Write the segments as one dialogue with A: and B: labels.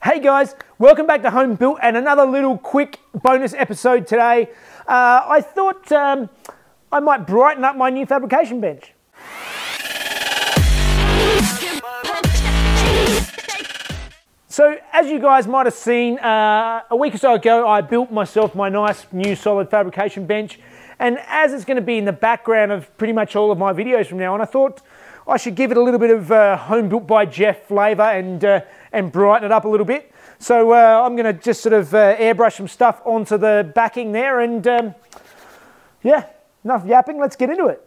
A: Hey guys, welcome back to Home Built and another little quick bonus episode today. I thought I might brighten up my new fabrication bench. So as you guys might have seen, a week or so ago I built myself my nice new solid fabrication bench, and as it's going to be in the background of pretty much all of my videos from now on, I thought I should give it a little bit of Home Built by Jeff flavour and brighten it up a little bit. So I'm going to just sort of airbrush some stuff onto the backing there, and yeah, enough yapping, let's get into it.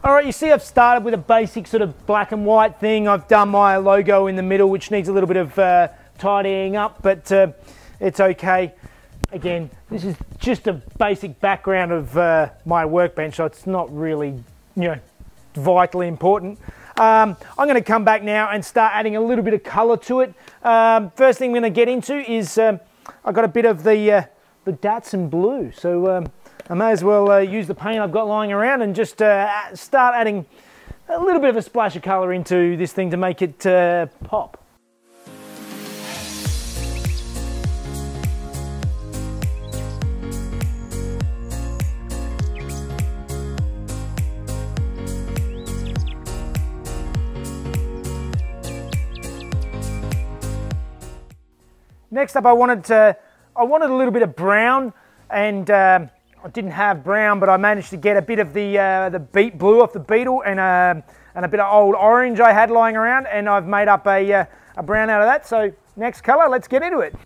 A: All right, you see I've started with a basic sort of black and white thing. I've done my logo in the middle, which needs a little bit of tidying up, but it's okay. Again, this is just a basic background of my workbench, so it's not really, vitally important. I'm going to come back now and start adding a little bit of colour to it. First thing I'm going to get into is I've got a bit of the Datsun blue, so I may as well use the paint I've got lying around and just start adding a little bit of a splash of colour into this thing to make it pop. Next up, I wanted a little bit of brown, and I didn't have brown, but I managed to get a bit of the beet blue off the Beetle and a bit of old orange I had lying around, and I've made up a brown out of that. So next colour, let's get into it.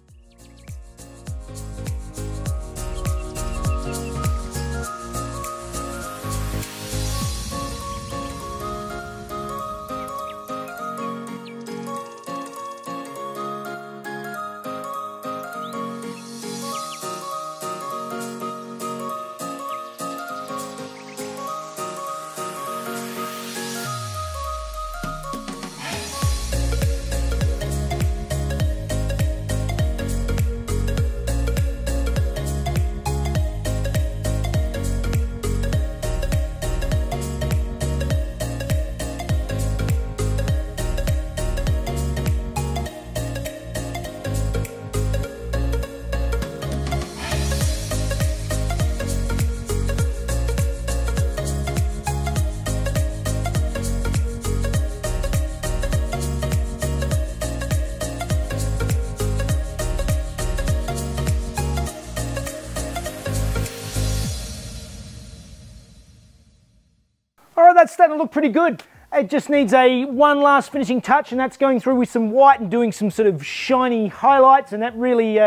A: That's starting to look pretty good. It just needs one last finishing touch, and that's going through with some white and doing some sort of shiny highlights, and that really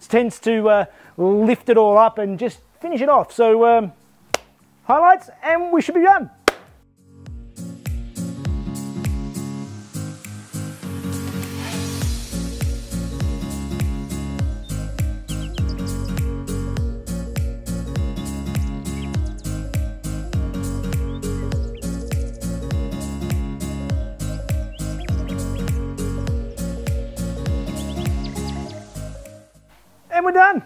A: tends to lift it all up and just finish it off. So highlights, and we should be done. And we're done.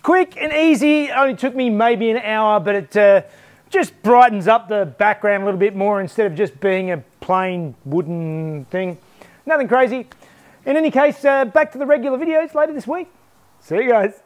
A: Quick and easy, only took me maybe an hour, but it just brightens up the background a little bit more instead of just being a plain wooden thing. Nothing crazy. In any case, back to the regular videos later this week. See you guys.